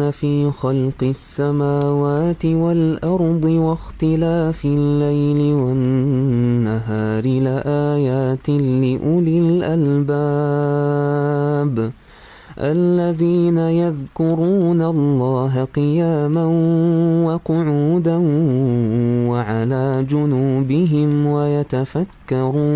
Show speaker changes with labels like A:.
A: إن في خلق السماوات والأرض واختلاف الليل والنهار لآيات لأولي الألباب الذين يذكرون الله قياما وقعودا وعلى جنوبهم ويتفكرون